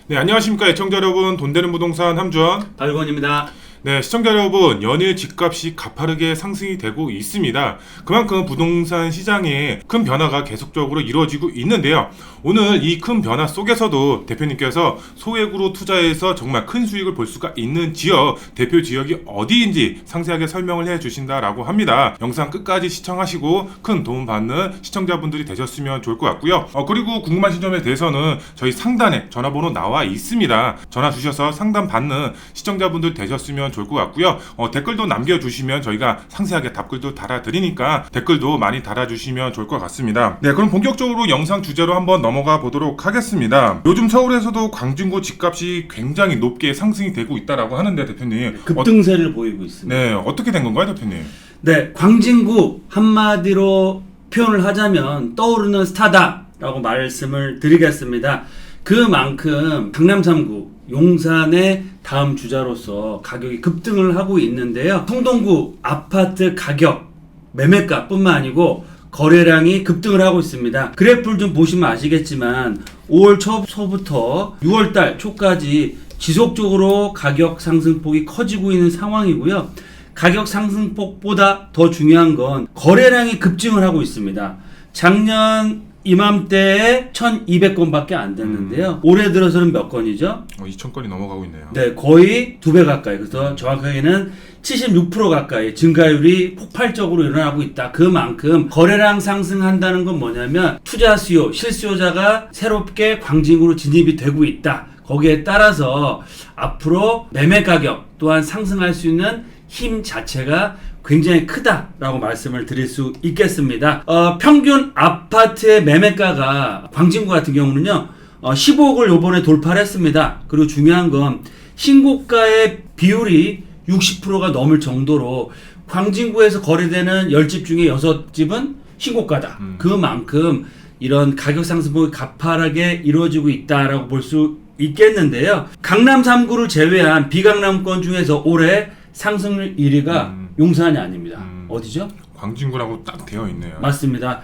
네, 안녕하십니까 애청자 여러분. 돈 되는 부동산 함주원 달건입니다. 네, 시청자 여러분, 연일 집값이 가파르게 상승이 되고 있습니다. 그만큼 부동산 시장에 큰 변화가 계속적으로 이루어지고 있는데요. 오늘 이 큰 변화 속에서도 대표님께서 소액으로 투자해서 정말 큰 수익을 볼 수가 있는 지역, 대표 지역이 어디인지 상세하게 설명을 해 주신다라고 합니다. 영상 끝까지 시청하시고 큰 도움 받는 시청자분들이 되셨으면 좋을 것 같고요. 그리고 궁금하신 점에 대해서는 저희 상단에 전화번호 나와 있습니다. 전화 주셔서 상담 받는 시청자분들 되셨으면 좋을 것 같고요. 댓글도 남겨주시면 저희가 상세하게 답글도 달아드리니까 댓글도 많이 달아주시면 좋을 것 같습니다. 네, 그럼 본격적으로 영상 주제로 한번 넘어가 보도록 하겠습니다. 요즘 서울에서도 광진구 집값이 굉장히 높게 상승이 되고 있다라고 하는데 대표님, 급등세를 보이고 있습니다. 네, 어떻게 된 건가요, 대표님? 네, 광진구 한마디로 표현을 하자면 떠오르는 스타다라고 말씀을 드리겠습니다. 그만큼 강남 3구 용산의 다음 주자로서 가격이 급등을 하고 있는데요. 성동구 아파트 가격, 매매가뿐만 아니고 거래량이 급등을 하고 있습니다. 그래프를 좀 보시면 아시겠지만 5월 초부터 6월달 초까지 지속적으로 가격 상승폭이 커지고 있는 상황이고요. 가격 상승폭보다 더 중요한 건 거래량이 급증을 하고 있습니다. 작년 이맘때에 1200건밖에 안 됐는데요. 올해 들어서는 몇 건이죠? 2000건이 넘어가고 있네요. 네, 거의 2배 가까이. 그래서 정확하게는 76% 가까이 증가율이 폭발적으로 일어나고 있다. 그만큼 거래량 상승한다는 건 뭐냐면 투자 수요, 실수요자가 새롭게 광진구로 진입이 되고 있다. 거기에 따라서 앞으로 매매 가격 또한 상승할 수 있는 힘 자체가 굉장히 크다라고 말씀을 드릴 수 있겠습니다. 평균 아파트의 매매가가 광진구 같은 경우는요 15억을 요번에 돌파를 했습니다. 그리고 중요한 건 신고가의 비율이 60%가 넘을 정도로 광진구에서 거래되는 10집 중에 6집은 신고가다. 그만큼 이런 가격 상승폭이 가파르게 이루어지고 있다라고 볼 수 있겠는데요. 강남 3구를 제외한 비강남권 중에서 올해 상승률 1위가 용산이 아닙니다. 어디죠? 광진구라고 딱 되어 있네요. 맞습니다.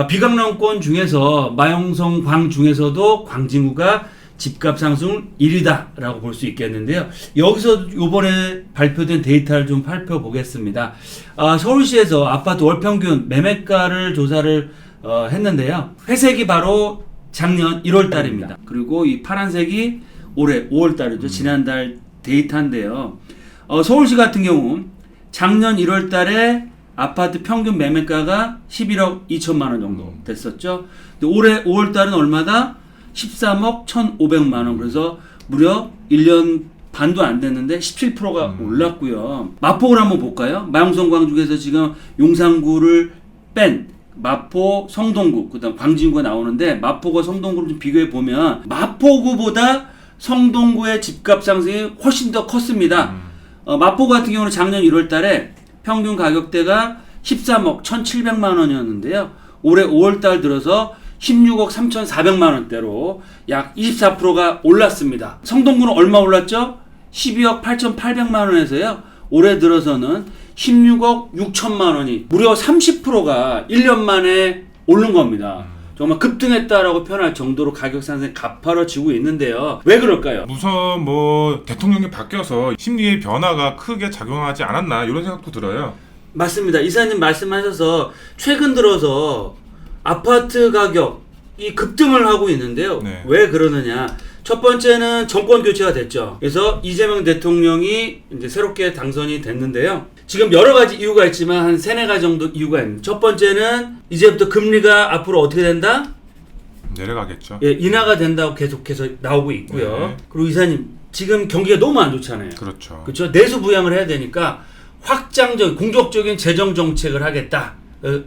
비강남권 중에서 마용성 광 중에서도 광진구가 집값 상승 1위다라고 볼 수 있겠는데요. 여기서 이번에 발표된 데이터를 좀 살펴보겠습니다. 서울시에서 아파트 월평균 매매가를 조사를 했는데요. 회색이 바로 작년 1월 달입니다. 그리고 이 파란색이 올해 5월 달이죠. 지난달 데이터인데요. 서울시 같은 경우 작년 1월 달에 아파트 평균 매매가가 11억 2천만 원 정도 됐었죠. 근데 올해 5월 달은 얼마다? 13억 1,500만 원. 그래서 무려 1년 반도 안 됐는데 17%가 올랐고요. 마포를 한번 볼까요? 마용성 광중에서 지금 용산구를 뺀 마포, 성동구, 그다음 광진구가 나오는데 마포가 성동구를 좀 비교해 보면 마포구보다 성동구의 집값 상승이 훨씬 더 컸습니다. 마포 같은 경우는 작년 1월 달에 평균 가격대가 13억 1,700만 원이었는데요. 올해 5월 달 들어서 16억 3,400만 원대로 약 24%가 올랐습니다. 성동구는 얼마 올랐죠? 12억 8,800만 원에서요. 올해 들어서는 16억 6천만 원이 무려 30%가 1년 만에 오른 겁니다. 정말 급등했다라고 표현할 정도로 가격 상승이 가파르지고 있는데요. 왜 그럴까요? 우선 뭐 대통령이 바뀌어서 심리의 변화가 크게 작용하지 않았나 이런 생각도 들어요. 맞습니다. 이사님 말씀하셔서 최근 들어서 아파트 가격이 급등을 하고 있는데요. 네. 왜 그러느냐? 첫 번째는 정권 교체가 됐죠. 그래서 이재명 대통령이 이제 새롭게 당선이 됐는데요. 지금 여러 가지 이유가 있지만 한 3-4가지 정도 이유가 있습니다. 첫 번째는 이제부터 금리가 앞으로 어떻게 된다? 내려가겠죠. 예, 인하가 된다고 계속해서 나오고 있고요. 네. 그리고 이사님 지금 경기가 너무 안 좋잖아요. 그렇죠. 그렇죠. 내수 부양을 해야 되니까 확장적 공격적인 재정 정책을 하겠다.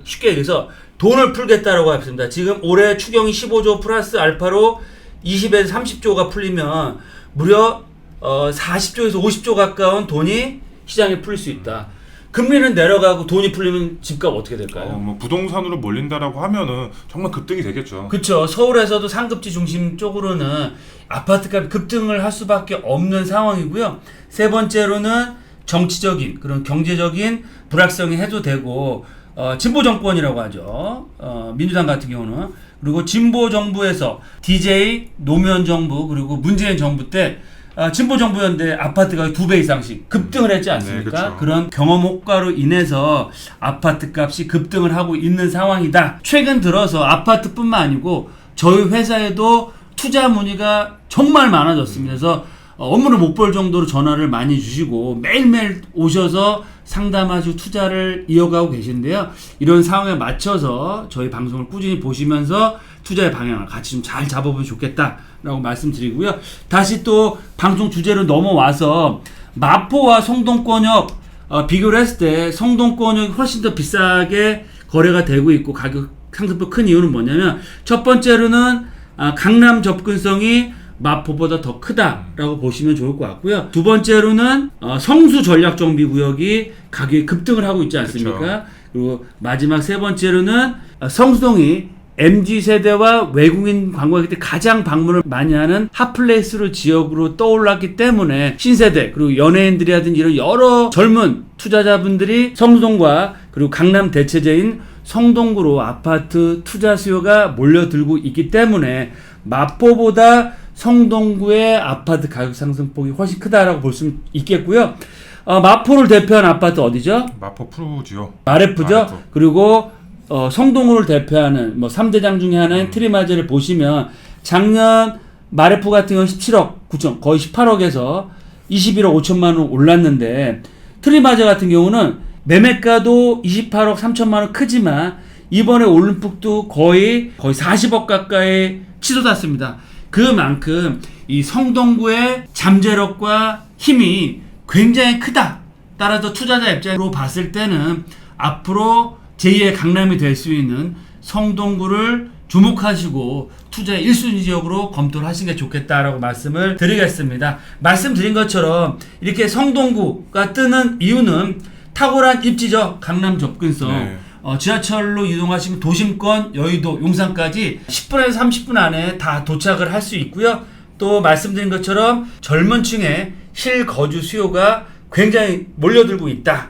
쉽게 얘기해서 돈을 풀겠다라고 했습니다. 지금 올해 추경이 15조 플러스 알파로 20에서 30조가 풀리면 무려 40조에서 50조 가까운 돈이 시장에 풀릴 수 있다. 금리는 내려가고 돈이 풀리면 집값 어떻게 될까요? 뭐 부동산으로 몰린다라고 하면은 정말 급등이 되겠죠. 그렇죠. 서울에서도 상급지 중심 쪽으로는 아파트값이 급등을 할 수밖에 없는 상황이고요. 세 번째로는 정치적인 그런 경제적인 불확성이 해소되고 진보 정권이라고 하죠. 민주당 같은 경우는 그리고 진보 정부에서 DJ 노무현 정부 그리고 문재인 정부 때 진보 정부였는데 아파트 가격이 2배 이상씩 급등을 했지 않습니까? 네, 그렇죠. 그런 경험 효과로 인해서 아파트 값이 급등을 하고 있는 상황이다. 최근 들어서 아파트뿐만 아니고 저희 회사에도 투자 문의가 정말 많아졌습니다. 그래서 업무를 못 볼 정도로 전화를 많이 주시고 매일매일 오셔서 상담하시고 투자를 이어가고 계신데요. 이런 상황에 맞춰서 저희 방송을 꾸준히 보시면서 투자의 방향을 같이 좀 잘 잡아보면 좋겠다라고 말씀드리고요. 다시 또 방송 주제로 넘어와서 마포와 성동권역 비교를 했을 때 성동권역이 훨씬 더 비싸게 거래가 되고 있고 가격 상승폭 큰 이유는 뭐냐면 첫 번째로는 강남 접근성이 마포보다 더 크다라고 보시면 좋을 것 같고요. 두 번째로는 성수 전략정비구역이 가격이 급등을 하고 있지 않습니까? 그렇죠. 그리고 마지막 세 번째로는 성수동이 MZ세대와 외국인 관광객 때 가장 방문을 많이 하는 핫플레이스로 지역으로 떠올랐기 때문에 신세대 그리고 연예인들이라든지 이런 여러 젊은 투자자분들이 성수동과 그리고 강남 대체제인 성동구로 아파트 투자 수요가 몰려들고 있기 때문에 마포보다 성동구의 아파트 가격 상승폭이 훨씬 크다라고 볼 수 있겠고요. 마포를 대표한 아파트 어디죠? 마포 프로지요. 마레프죠. 마레프. 그리고 성동구를 대표하는 3대장 중에 하나인 트리마저를 보시면 작년 마레프 같은 경우는 17억 9천 거의 18억에서 21억 5천만 원 올랐는데 트리마저 같은 경우는 매매가도 28억 3천만 원 크지만 이번에 오른 폭도 거의 40억 가까이 치솟았습니다. 그만큼 이 성동구의 잠재력과 힘이 굉장히 크다. 따라서 투자자 입장으로 봤을 때는 앞으로 제2의 강남이 될 수 있는 성동구를 주목하시고 투자의 1순위 지역으로 검토를 하시는 게 좋겠다라고 말씀을 드리겠습니다. 말씀드린 것처럼 이렇게 성동구가 뜨는 이유는 탁월한 입지죠. 강남 접근성. 네. 지하철로 이동하시면 도심권, 여의도, 용산까지 10분에서 30분 안에 다 도착을 할 수 있고요. 또 말씀드린 것처럼 젊은 층의 실거주 수요가 굉장히 몰려들고 있다.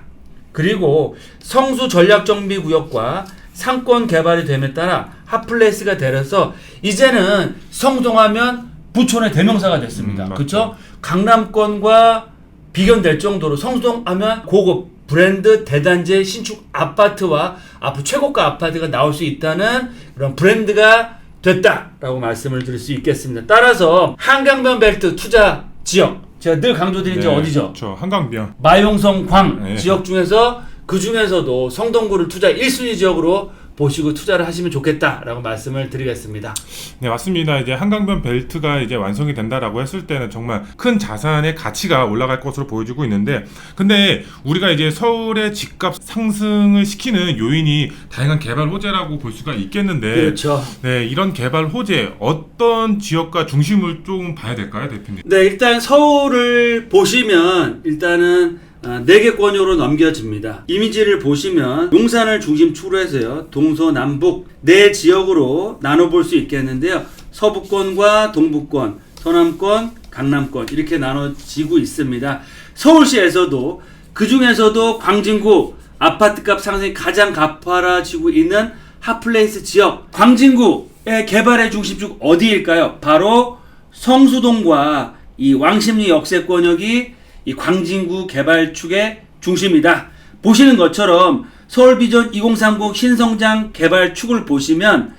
그리고 성수 전략정비구역과 상권 개발이 됨에 따라 핫플레이스가 되어서 이제는 성동하면 부촌의 대명사가 됐습니다. 그렇죠? 강남권과 비견될 정도로 성동하면 고급 브랜드 대단지 신축 아파트와 앞으로 최고가 아파트가 나올 수 있다는 그런 브랜드가 됐다라고 말씀을 드릴 수 있겠습니다. 따라서 한강변 벨트 투자 지역 제가 늘 강조드린 지 어디죠? 그렇죠. 한강변. 마용성 광 네. 지역 중에서 그 중에서도 성동구를 투자 1순위 지역으로 보시고 투자를 하시면 좋겠다라고 말씀을 드리겠습니다. 네, 맞습니다. 이제 한강변 벨트가 이제 완성이 된다라고 했을 때는 정말 큰 자산의 가치가 올라갈 것으로 보여지고 있는데, 근데 우리가 이제 서울의 집값 상승을 시키는 요인이 다양한 개발 호재라고 볼 수가 있겠는데, 그렇죠. 네, 이런 개발 호재 어떤 지역과 중심을 좀 봐야 될까요, 대표님? 네, 일단 서울을 보시면 일단은 4개 권역으로 넘겨집니다. 이미지를 보시면 용산을 중심축으로 해서요. 동서남북 4지역으로 나눠볼 수 있겠는데요. 서부권과 동부권, 서남권, 강남권 이렇게 나눠지고 있습니다. 서울시에서도 그 중에서도 광진구 아파트값 상승이 가장 가파라지고 있는 핫플레이스 지역, 광진구의 개발의 중심축 어디일까요? 바로 성수동과 이 왕십리 역세권역이 이 광진구 개발축의 중심이다. 보시는 것처럼 서울비전 2030 신성장 개발축을 보시면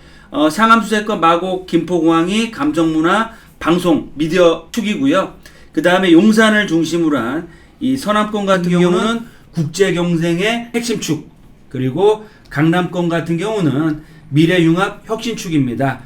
상암수세권 마곡 김포공항이 감성문화 방송 미디어 축이고요. 그 다음에 용산을 중심으로 한 이 서남권 같은 경우는 국제경쟁의 핵심축, 그리고 강남권 같은 경우는 미래융합 혁신축입니다.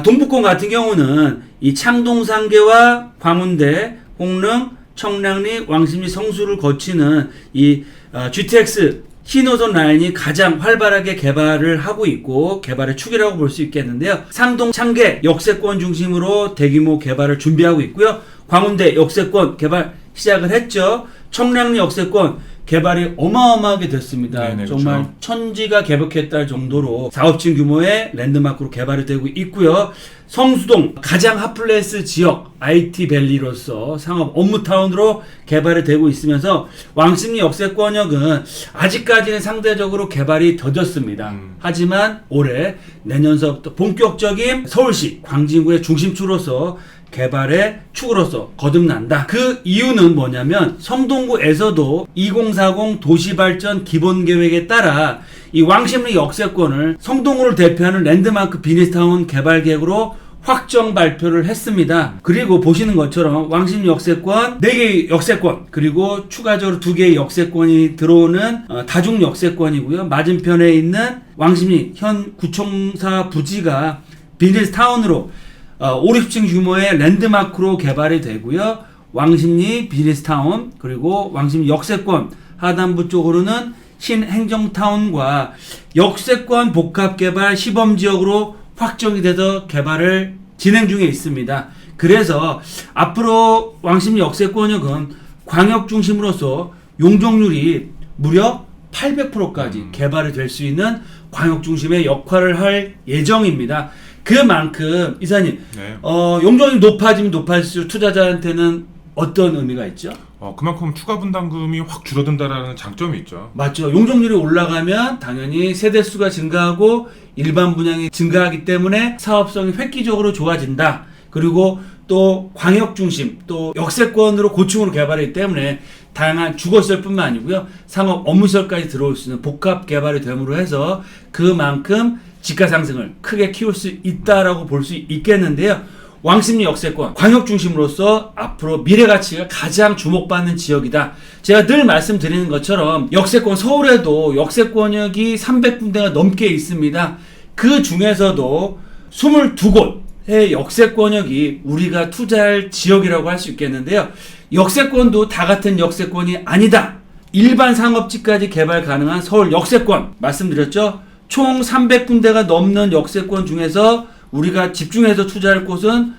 동부권 같은 경우는 이 창동상계와 광운대, 홍릉, 청량리, 왕십리, 성수를 거치는 이 GTX 신호선 라인이 가장 활발하게 개발을 하고 있고 개발의 축이라고 볼 수 있겠는데요. 상동, 창계 역세권 중심으로 대규모 개발을 준비하고 있고요. 광운대 역세권 개발 시작을 했죠. 청량리 역세권 개발이 어마어마하게 됐습니다. 네네, 정말 그렇죠. 천지가 개벽했다 정도로 4업층 규모의 랜드마크로 개발이 되고 있고요. 성수동 가장 핫플레이스 지역 IT밸리로서 상업 업무타운으로 개발이 되고 있으면서 왕십리 역세권역은 아직까지는 상대적으로 개발이 더뎠습니다. 하지만 올해 내년서부터 본격적인 서울시 광진구의 중심축으로서 개발의 축으로서 거듭난다. 그 이유는 뭐냐면 성동구에서도 2040 도시발전 기본계획에 따라 이 왕십리 역세권을 성동구를 대표하는 랜드마크 비즈니스타운 개발 계획으로 확정 발표를 했습니다. 그리고 보시는 것처럼 왕십리 역세권 4개의 역세권 그리고 추가적으로 2개의 역세권이 들어오는 다중 역세권이고요. 맞은편에 있는 왕십리 현 구청사 부지가 비즈니스타운으로 50층 규모의 랜드마크로 개발이 되고요. 왕십리 비즈니스타운 그리고 왕십리 역세권 하단부 쪽으로는 신행정타운과 역세권 복합개발 시범지역으로 확정이 돼서 개발을 진행 중에 있습니다. 그래서 앞으로 왕십리 역세권역은 광역 중심으로서 용적률이 무려 800%까지 개발이 될 수 있는 광역 중심의 역할을 할 예정입니다. 그만큼 이사님 네. 용적률이 높아지면 높아질수록 투자자한테는 어떤 의미가 있죠? 그만큼 추가 분담금이 확 줄어든다라는 장점이 있죠. 맞죠. 용적률이 올라가면 당연히 세대수가 증가하고 일반 분양이 증가하기 때문에 사업성이 획기적으로 좋아진다. 그리고 또 광역 중심, 또 역세권으로 고층으로 개발하기 때문에 다양한 주거시설뿐만 아니고요. 상업 업무시설까지 들어올 수 있는 복합 개발이 됨으로 해서 그만큼 지가 상승을 크게 키울 수 있다라고 볼 수 있겠는데요. 왕십리 역세권 광역 중심으로서 앞으로 미래 가치가 가장 주목받는 지역이다. 제가 늘 말씀드리는 것처럼 역세권 서울에도 역세권역이 300군데가 넘게 있습니다. 그 중에서도 22곳의 역세권역이 우리가 투자할 지역이라고 할 수 있겠는데요. 역세권도 다 같은 역세권이 아니다. 일반 상업지까지 개발 가능한 서울 역세권 말씀드렸죠. 총 300군데가 넘는 역세권 중에서 우리가 집중해서 투자할 곳은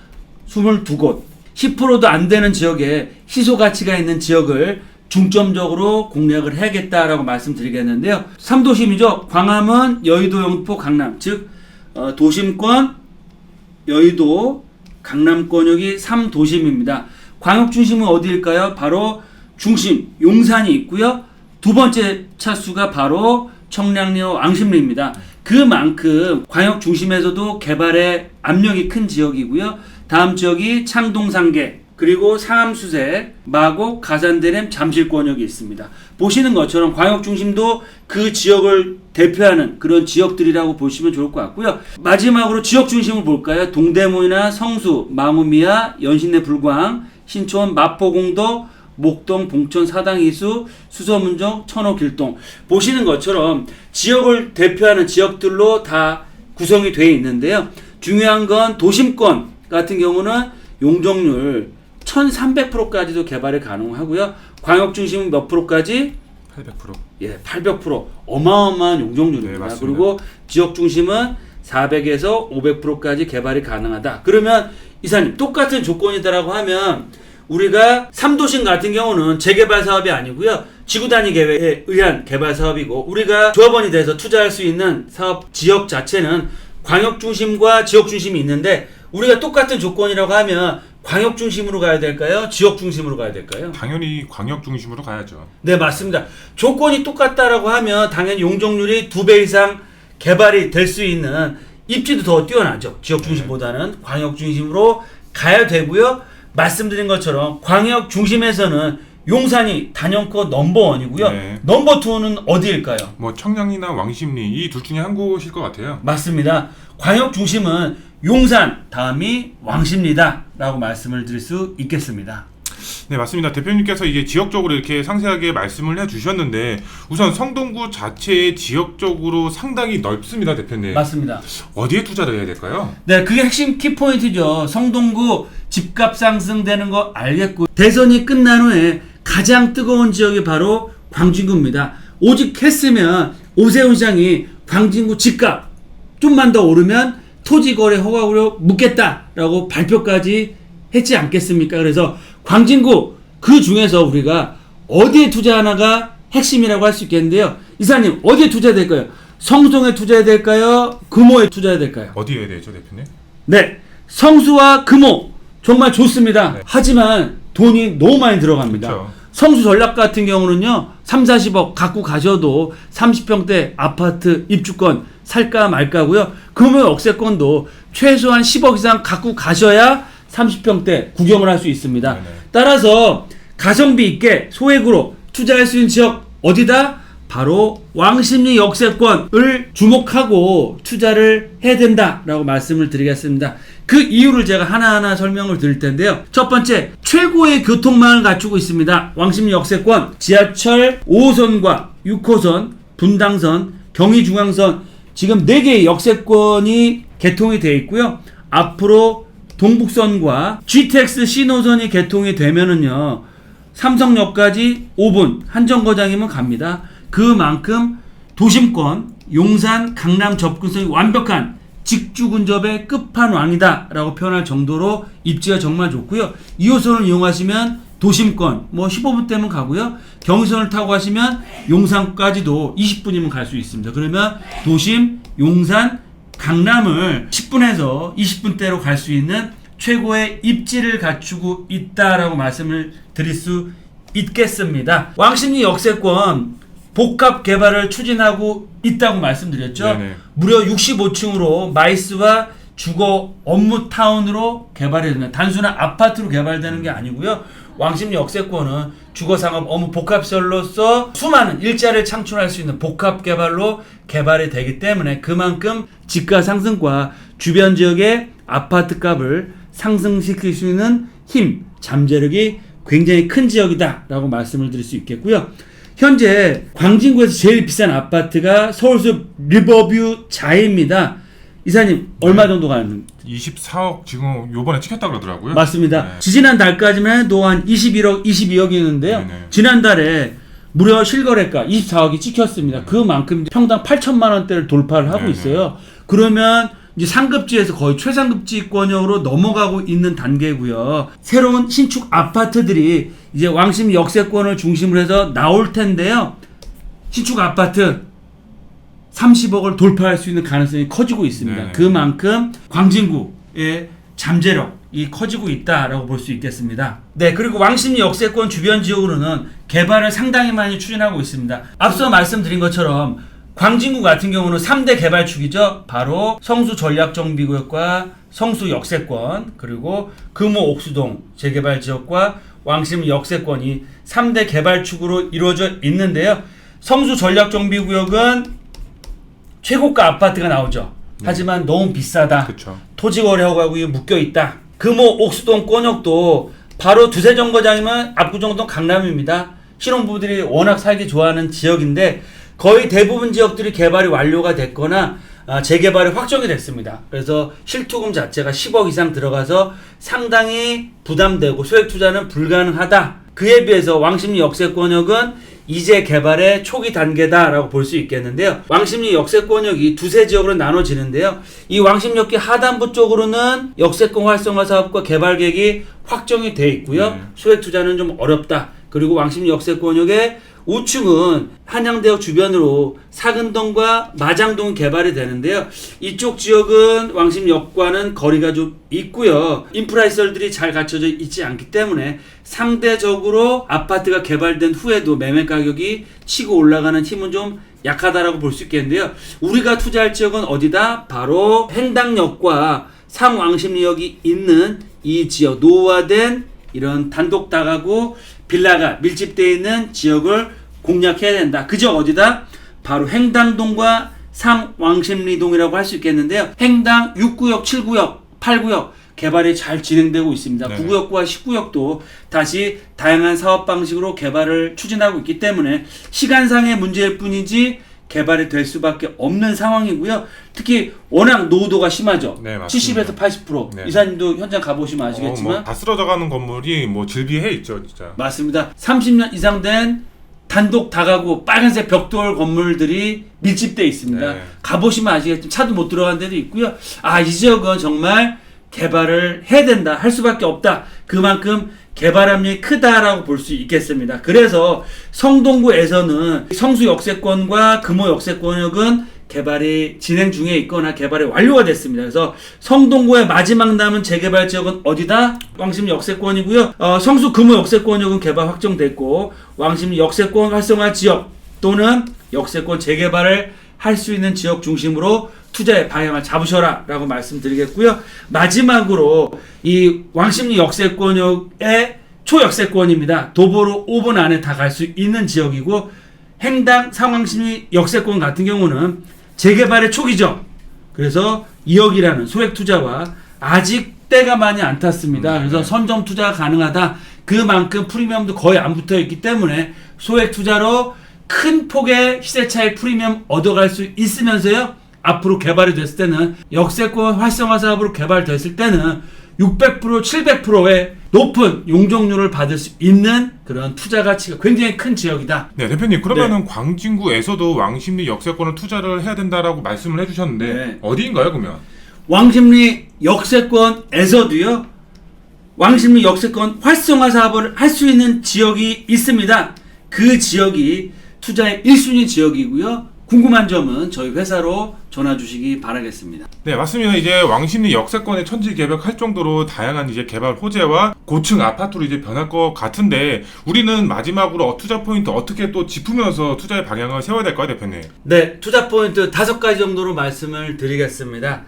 22곳, 10%도 안 되는 지역에 희소 가치가 있는 지역을 중점적으로 공략을 해야겠다라고 말씀드리겠는데요. 3도심이죠. 광화문, 여의도, 영등포, 강남. 즉 도심권, 여의도, 강남권역이 3도심입니다. 광역 중심은 어디일까요? 바로 중심, 용산이 있고요. 두 번째 차수가 바로 청량리와 왕십리입니다. 그만큼 광역 중심에서도 개발의 압력이 큰 지역이고요. 다음 지역이 창동상계, 그리고 상암수색, 마곡, 가산대램, 잠실권역이 있습니다. 보시는 것처럼 광역 중심도 그 지역을 대표하는 그런 지역들이라고 보시면 좋을 것 같고요. 마지막으로 지역 중심을 볼까요? 동대문이나 성수, 마무미야, 연신내 불광, 신촌, 마포공도, 목동, 봉천, 사당이수, 수서문정, 천호, 길동 보시는 것처럼 지역을 대표하는 지역들로 다 구성이 되어 있는데요. 중요한 건 도심권 같은 경우는 용적률 1300%까지도 개발이 가능하고요. 광역 중심은 몇 프로까지? 800%. 예, 800% 어마어마한 네, 용적률입니다. 맞습니다. 그리고 지역 중심은 400에서 500%까지 개발이 가능하다. 그러면 이사님 똑같은 조건이다라고 하면 우리가 3도심 같은 경우는 재개발 사업이 아니고요. 지구단위 계획에 의한 개발 사업이고 우리가 조합원이 돼서 투자할 수 있는 사업 지역 자체는 광역 중심과 지역 중심이 있는데 우리가 똑같은 조건이라고 하면 광역 중심으로 가야 될까요? 지역 중심으로 가야 될까요? 당연히 광역 중심으로 가야죠. 네, 맞습니다. 조건이 똑같다라고 하면 당연히 용적률이 2배 이상 개발이 될 수 있는 입지도 더 뛰어나죠. 지역 중심보다는 광역 중심으로 가야 되고요. 말씀드린 것처럼 광역 중심에서는 용산이 단연코 넘버원이고요. 네. 넘버2는 어디일까요? 뭐 청량리나 왕십리 이 둘 중에 한 곳일 것 같아요. 맞습니다. 광역 중심은 용산 다음이 왕십리다 라고 말씀을 드릴 수 있겠습니다. 네, 맞습니다. 대표님께서 이게 지역적으로 이렇게 상세하게 말씀을 해주셨는데 우선 성동구 자체의 지역적으로 상당히 넓습니다, 대표님. 맞습니다. 어디에 투자를 해야 될까요? 네, 그게 핵심 키포인트죠. 성동구 집값 상승되는 거 알겠고 대선이 끝난 후에 가장 뜨거운 지역이 바로 광진구입니다. 오직 했으면 오세훈 시장이 광진구 집값 좀만 더 오르면 토지거래 허가로 묻겠다라고 발표까지 했지 않겠습니까? 그래서 광진구 그 중에서 우리가 어디에 투자하나가 핵심이라고 할 수 있겠는데요. 이사님 어디에 투자해야 될까요? 성수동에 투자해야 될까요? 금호에 투자해야 될까요? 어디에 해야 되죠, 대표님? 네, 성수와 금호 정말 좋습니다. 네. 하지만 돈이 너무 많이 들어갑니다. 그쵸. 성수 전략 같은 경우는요 3, 40억 갖고 가셔도 30평대 아파트 입주권 살까 말까고요. 금호 역세권도 최소한 10억 이상 갖고 가셔야 30평대 구경을 할 수 있습니다. 네네. 따라서 가성비 있게 소액으로 투자할 수 있는 지역 어디다? 바로 왕십리 역세권을 주목하고 투자를 해야 된다라고 말씀을 드리겠습니다. 그 이유를 제가 하나하나 설명을 드릴 텐데요. 첫 번째, 최고의 교통망을 갖추고 있습니다. 왕십리 역세권 지하철 5호선과 6호선, 분당선, 경의중앙선 지금 4개의 역세권이 개통이 되어 있고요. 앞으로 동북선과 GTX 신호선이 개통이 되면은요 삼성역까지 5분 한정거장이면 갑니다. 그만큼 도심권, 용산, 강남 접근성이 완벽한 직주 근접의 끝판왕이다 라고 표현할 정도로 입지가 정말 좋고요. 2호선을 이용하시면 도심권 뭐 15분 대면 가고요. 경의선을 타고 가시면 용산까지도 20분이면 갈 수 있습니다. 그러면 도심, 용산, 강남을 10분에서 20분대로 갈 수 있는 최고의 입지를 갖추고 있다라고 말씀을 드릴 수 있겠습니다. 왕십리 역세권 복합 개발을 추진하고 있다고 말씀드렸죠. 네네. 무려 65층으로 마이스와 주거 업무 타운으로 개발이 되는 단순한 아파트로 개발되는 게 아니고요. 왕십리 역세권은 주거 상업 업무 복합시설로서 수많은 일자리를 창출할 수 있는 복합 개발로 개발이 되기 때문에 그만큼 집가 상승과 주변 지역의 아파트 값을 상승시킬 수 있는 힘, 잠재력이 굉장히 큰 지역이다라고 말씀을 드릴 수 있겠고요. 현재 광진구에서 제일 비싼 아파트가 서울숲 리버뷰 자이입니다. 이사님 얼마 정도 가는? 24억 지금 요번에 찍혔다 그러더라고요. 맞습니다. 네. 지지난 달까지만 해도 한 21억, 22억이었는데요. 네네. 지난달에 무려 실거래가 24억이 찍혔습니다. 그만큼 평당 8천만 원대를 돌파를 하고 네네. 있어요. 그러면 이제 상급지에서 거의 최상급지권역으로 넘어가고 있는 단계고요. 새로운 신축 아파트들이 이제 왕십리 역세권을 중심으로 해서 나올 텐데요. 신축 아파트 30억을 돌파할 수 있는 가능성이 커지고 있습니다. 네네. 그만큼 광진구의 잠재력이 커지고 있다라고 볼 수 있겠습니다. 네, 그리고 왕십리 역세권 주변 지역으로는 개발을 상당히 많이 추진하고 있습니다. 앞서 말씀드린 것처럼 광진구 같은 경우는 3대 개발축이죠. 바로 성수 전략정비구역과 성수 역세권, 그리고 금호 옥수동 재개발 지역과 왕십리 역세권이 3대 개발축으로 이루어져 있는데요. 성수 전략정비구역은 최고가 아파트가 나오죠. 하지만 너무 비싸다. 그쵸. 토지거래 허가구역이 묶여있다. 금호 옥수동 권역도 바로 두세 정거장이면 압구정동 강남입니다. 신혼부부들이 워낙 살기 좋아하는 지역인데 거의 대부분 지역들이 개발이 완료가 됐거나 재개발이 확정이 됐습니다. 그래서 실투금 자체가 10억 이상 들어가서 상당히 부담되고 소액 투자는 불가능하다. 그에 비해서 왕십리 역세권역은 이제 개발의 초기 단계다라고 볼 수 있겠는데요. 왕십리 역세권역이 두세 지역으로 나눠지는데요. 이 왕십리역기 하단부 쪽으로는 역세권 활성화 사업과 개발 계획이 확정이 돼 있고요. 소액 투자는 좀 어렵다. 그리고 왕십리 역세권역의 우측은 한양대역 주변으로 사근동과 마장동 개발이 되는데요. 이쪽 지역은 왕십리역과는 거리가 좀 있고요. 인프라 시설들이 잘 갖춰져 있지 않기 때문에 상대적으로 아파트가 개발된 후에도 매매 가격이 치고 올라가는 힘은 좀 약하다라고 볼 수 있겠는데요. 우리가 투자할 지역은 어디다? 바로 행당역과 상왕십리역이 있는 이 지역, 노후화된 이런 단독 다가구 빌라가 밀집되어 있는 지역을 공략해야 된다. 그 지역 어디다? 바로 행당동과 상왕십리동이라고 할 수 있겠는데요. 행당 6구역, 7구역, 8구역 개발이 잘 진행되고 있습니다. 네. 9구역과 10구역도 다시 다양한 사업 방식으로 개발을 추진하고 있기 때문에 시간상의 문제일 뿐이지 개발이 될 수밖에 없는 상황이고요. 특히 워낙 노후도가 심하죠. 네, 맞습니다. 70에서 80%. 네. 이사님도 현장 가보시면 아시겠지만 뭐 다 쓰러져가는 건물이 뭐 질비해 있죠, 진짜. 맞습니다. 30년 이상 된 단독 다가구 빨간색 벽돌 건물들이 밀집되어 있습니다. 네. 가보시면 아시겠지만 차도 못 들어간 데도 있고요. 이 지역은 정말 개발을 해야 된다, 할 수밖에 없다. 그만큼 개발 압력이 크다라고 볼 수 있겠습니다. 그래서 성동구에서는 성수 역세권과 금호 역세권역은 개발이 진행 중에 있거나 개발이 완료가 됐습니다. 그래서 성동구의 마지막 남은 재개발 지역은 어디다? 왕십리 역세권이고요. 성수 금호 역세권역은 개발 확정됐고, 왕십리 역세권 활성화 지역 또는 역세권 재개발을 할 수 있는 지역 중심으로 투자의 방향을 잡으셔라 라고 말씀드리겠고요. 마지막으로 이 왕십리 역세권역의 초역세권입니다. 도보로 5분 안에 다 갈 수 있는 지역이고, 행당 상왕십리 역세권 같은 경우는 재개발의 초기죠. 그래서 2억이라는 소액 투자와 아직 때가 많이 안 탔습니다. 그래서 선점 투자가 가능하다. 그만큼 프리미엄도 거의 안 붙어 있기 때문에 소액 투자로 큰 폭의 시세 차익 프리미엄 얻어갈 수 있으면서요, 앞으로 개발이 됐을 때는 역세권 활성화 사업으로 개발됐을 때는 600%, 700%의 높은 용적률을 받을 수 있는 그런 투자 가치가 굉장히 큰 지역이다. 네, 대표님, 그러면은 광진구에서도 왕십리 역세권을 투자를 해야 된다라고 말씀을 해주셨는데, 네. 어디인가요, 그러면? 왕십리 역세권에서도요, 왕십리 역세권 활성화 사업을 할 수 있는 지역이 있습니다. 그 지역이 투자의 1순위 지역이고요. 궁금한 점은 저희 회사로 전화 주시기 바라겠습니다. 네, 맞습니다. 이제 왕십리 역세권에 천지개벽할 정도로 다양한 이제 개발 호재와 고층 아파트로 이제 변할 것 같은데, 우리는 마지막으로 투자 포인트 어떻게 또 짚으면서 투자의 방향을 세워야 될까요, 대표님? 네, 투자 포인트 5가지 정도로 말씀을 드리겠습니다.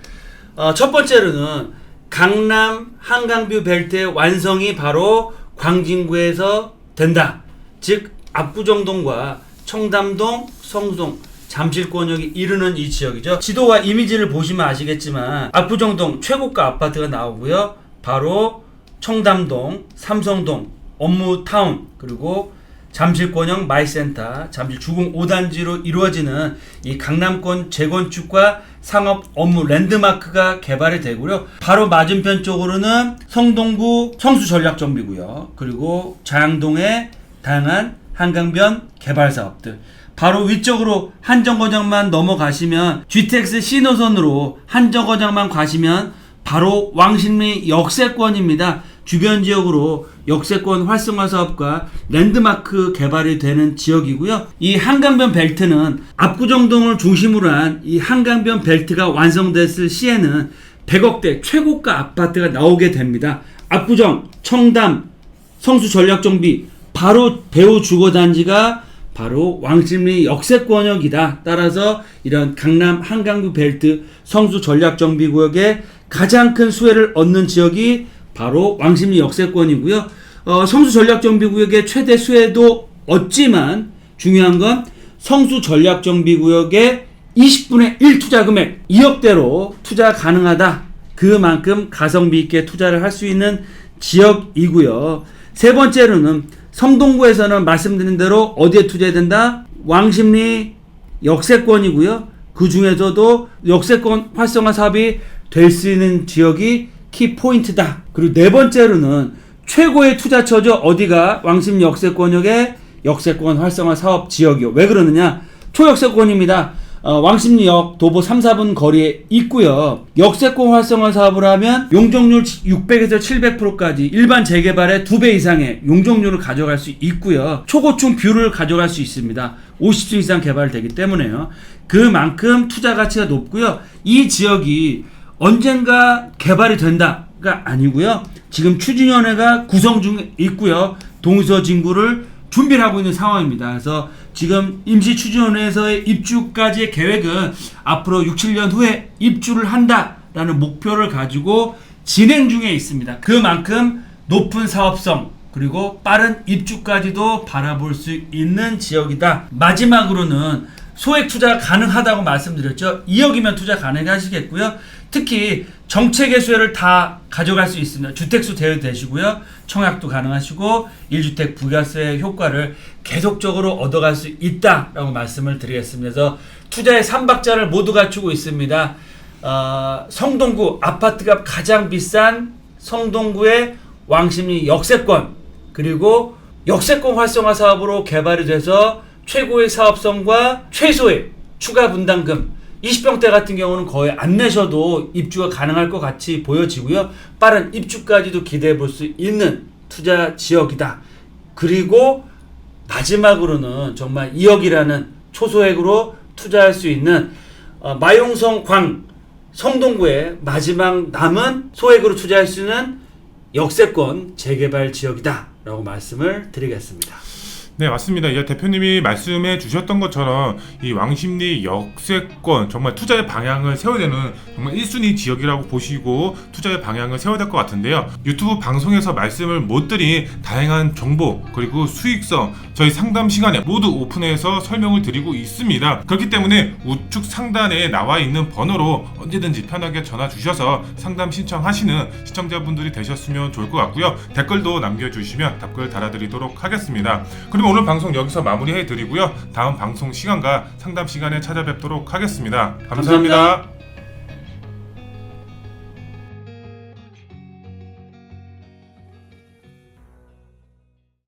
첫 번째로는 강남 한강뷰 벨트의 완성이 바로 광진구에서 된다. 즉 압구정동과 청담동, 성동, 잠실권역이 이르는 이 지역이죠. 지도와 이미지를 보시면 아시겠지만 압구정동 최고가 아파트가 나오고요. 바로 청담동, 삼성동, 업무타운, 그리고 잠실권역 마이센터, 잠실 주공 5단지로 이루어지는 이 강남권 재건축과 상업 업무 랜드마크가 개발이 되고요. 바로 맞은편 쪽으로는 성동구 성수전략정비고요. 그리고 자양동의 다양한 한강변 개발 사업들. 바로 위쪽으로 한정거장만 넘어가시면 GTX C노선으로 한정거장만 가시면 바로 왕십리 역세권입니다. 주변 지역으로 역세권 활성화 사업과 랜드마크 개발이 되는 지역이고요. 이 한강변 벨트는 압구정동을 중심으로 한 이 한강변 벨트가 완성됐을 시에는 100억대 최고가 아파트가 나오게 됩니다. 압구정, 청담, 성수전략정비, 바로 배후 주거단지가 바로 왕십리 역세권역이다. 따라서 이런 강남 한강뷰 벨트 성수 전략정비구역의 가장 큰 수혜를 얻는 지역이 바로 왕십리 역세권이고요. 성수 전략정비구역의 최대 수혜도 얻지만 중요한 건 성수 전략정비구역의 20분의 1 투자 금액 2억대로 투자 가능하다. 그만큼 가성비 있게 투자를 할 수 있는 지역이고요. 세 번째로는 성동구에서는 말씀드린 대로 어디에 투자해야 된다? 왕십리 역세권이고요. 그 중에서도 역세권 활성화 사업이 될 수 있는 지역이 키포인트다. 그리고 네 번째로는 최고의 투자처죠. 어디가? 왕십리 역세권역의 역세권 활성화 사업 지역이요. 왜 그러느냐? 초역세권입니다. 왕십리역 도보 3, 4분 거리에 있고요. 역세권 활성화 사업을 하면 용적률 600에서 700%까지 일반 재개발의 2배 이상의 용적률을 가져갈 수 있고요. 초고층 뷰를 가져갈 수 있습니다. 50층 이상 개발되기 때문에요. 그만큼 투자 가치가 높고요. 이 지역이 언젠가 개발이 된다가 아니고요. 지금 추진위원회가 구성 중에 있고요. 동의서 진구를 준비를 하고 있는 상황입니다. 그래서 지금 임시추진위원회에서의 입주까지의 계획은 앞으로 6, 7년 후에 입주를 한다라는 목표를 가지고 진행 중에 있습니다. 그만큼 높은 사업성 그리고 빠른 입주까지도 바라볼 수 있는 지역이다. 마지막으로는 소액 투자 가능하다고 말씀드렸죠. 2억이면 투자 가능하시겠고요. 특히 정책의 수혜를 다 가져갈 수 있습니다. 주택수 대여되시고요. 청약도 가능하시고 1주택 부가세 효과를 계속적으로 얻어갈 수 있다라고 말씀을 드리겠습니다. 그래서 투자의 3박자를 모두 갖추고 있습니다. 성동구 아파트가 가장 비싼 성동구의 왕십리 역세권, 그리고 역세권 활성화 사업으로 개발이 돼서 최고의 사업성과 최소의 추가 분담금, 20평대 같은 경우는 거의 안 내셔도 입주가 가능할 것 같이 보여지고요. 빠른 입주까지도 기대해 볼 수 있는 투자 지역이다. 그리고 마지막으로는 정말 2억이라는 초소액으로 투자할 수 있는 마용성 광 성동구의 마지막 남은 소액으로 투자할 수 있는 역세권 재개발 지역이다 라고 말씀을 드리겠습니다. 네, 맞습니다. 이 대표님이 말씀해 주셨던 것처럼 이 왕십리 역세권 정말 투자의 방향을 세워야 되는 정말 1순위 지역이라고 보시고 투자의 방향을 세워야 될 것 같은데요. 유튜브 방송에서 말씀을 못 드린 다양한 정보 그리고 수익성 저희 상담 시간에 모두 오픈해서 설명을 드리고 있습니다. 그렇기 때문에 우측 상단에 나와 있는 번호로 언제든지 편하게 전화 주셔서 상담 신청하시는 시청자분들이 되셨으면 좋을 것 같고요. 댓글도 남겨주시면 답글 달아드리도록 하겠습니다. 그럼 오늘 방송 여기서 마무리해 드리고요. 다음 방송 시간과 상담 시간에 찾아뵙도록 하겠습니다. 감사합니다.